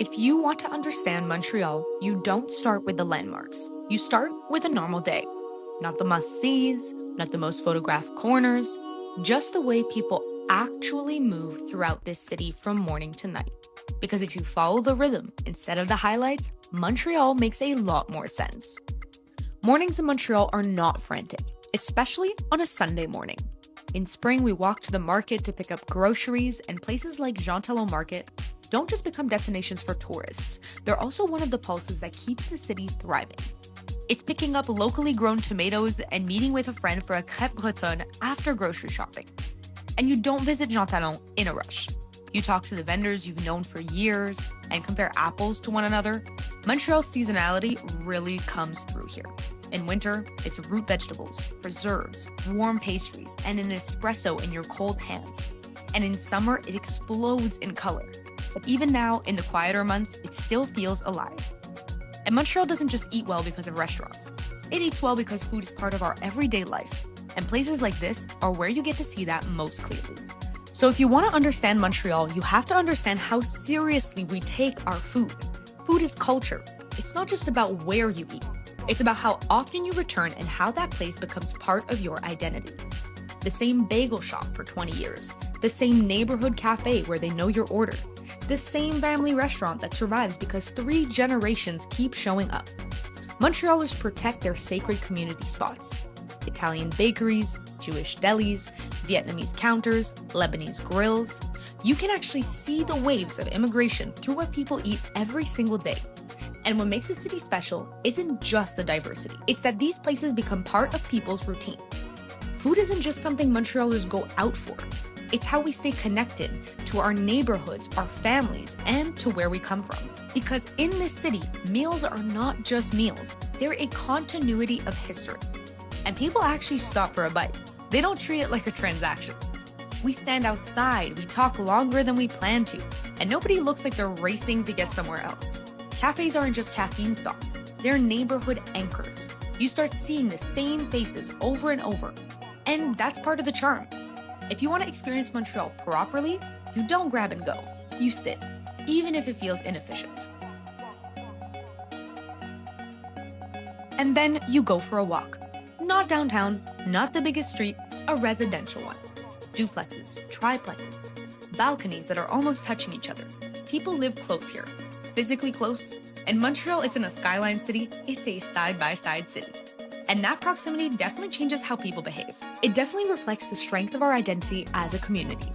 If you want to understand Montreal, you don't start with the landmarks. You start with a normal day. Not the must-sees, not the most photographed corners, just the way people actually move throughout this city from morning to night. Because if you follow the rhythm instead of the highlights, Montreal makes a lot more sense. Mornings in Montreal are not frantic, especially on a Sunday morning. In spring, we walk to the market to pick up groceries, and places like Jean Talon Market don't just become destinations for tourists, they're also one of the pulses that keeps the city thriving. It's picking up locally grown tomatoes and meeting with a friend for a crêpe bretonne after grocery shopping. And you don't visit Jean Talon in a rush. You talk to the vendors you've known for years and compare apples to one another. Montreal's seasonality really comes through here. In winter, it's root vegetables, preserves, warm pastries, and an espresso in your cold hands. And in summer, it explodes in color. But even now, in the quieter months, it still feels alive. And Montreal doesn't just eat well because of restaurants. It eats well because food is part of our everyday life. And places like this are where you get to see that most clearly. So if you want to understand Montreal, you have to understand how seriously we take our food. Food is culture. It's not just about where you eat. It's about how often you return and how that place becomes part of your identity. The same bagel shop for 20 years, the same neighborhood cafe where they know your order, the same family restaurant that survives because 3 generations keep showing up. Montrealers protect their sacred community spots. Italian bakeries, Jewish delis, Vietnamese counters, Lebanese grills. You can actually see the waves of immigration through what people eat every single day. And what makes the city special isn't just the diversity. It's that these places become part of people's routines. Food isn't just something Montrealers go out for. It's how we stay connected to our neighborhoods, our families, and to where we come from. Because in this city, meals are not just meals. They're a continuity of history. And people actually stop for a bite. They don't treat it like a transaction. We stand outside, we talk longer than we plan to, and nobody looks like they're racing to get somewhere else. Cafes aren't just caffeine stops, they're neighborhood anchors. You start seeing the same faces over and over, and that's part of the charm. If you want to experience Montreal properly, you don't grab and go. You sit, even if it feels inefficient. And then you go for a walk. Not downtown, not the biggest street, a residential one. Duplexes, triplexes, balconies that are almost touching each other. People live close here, physically close, and Montreal isn't a skyline city, it's a side-by-side city. And that proximity definitely changes how people behave. It definitely reflects the strength of our identity as a community.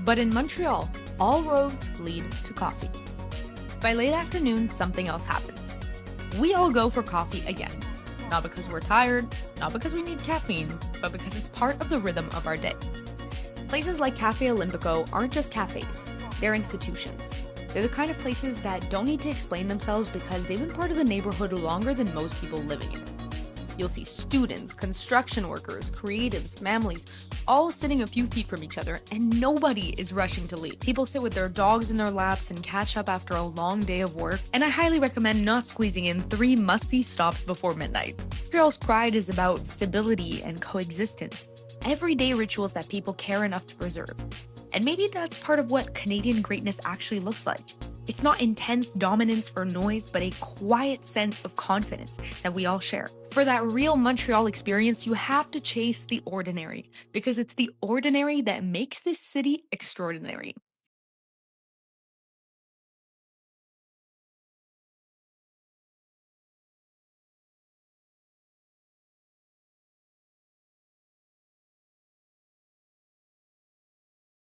But in Montreal, all roads lead to coffee. By late afternoon, something else happens. We all go for coffee again. Not because we're tired, not because we need caffeine, but because it's part of the rhythm of our day. Places like Cafe Olympico aren't just cafes, they're institutions. They're the kind of places that don't need to explain themselves because they've been part of the neighborhood longer than most people living in it. You'll see students, construction workers, creatives, families, all sitting a few feet from each other, and nobody is rushing to leave. People sit with their dogs in their laps and catch up after a long day of work, and I highly recommend not squeezing in 3 must-see stops before midnight. Montreal's pride is about stability and coexistence, everyday rituals that people care enough to preserve. And maybe that's part of what Canadian greatness actually looks like. It's not intense dominance or noise, but a quiet sense of confidence that we all share. For that real Montreal experience, you have to chase the ordinary, because it's the ordinary that makes this city extraordinary.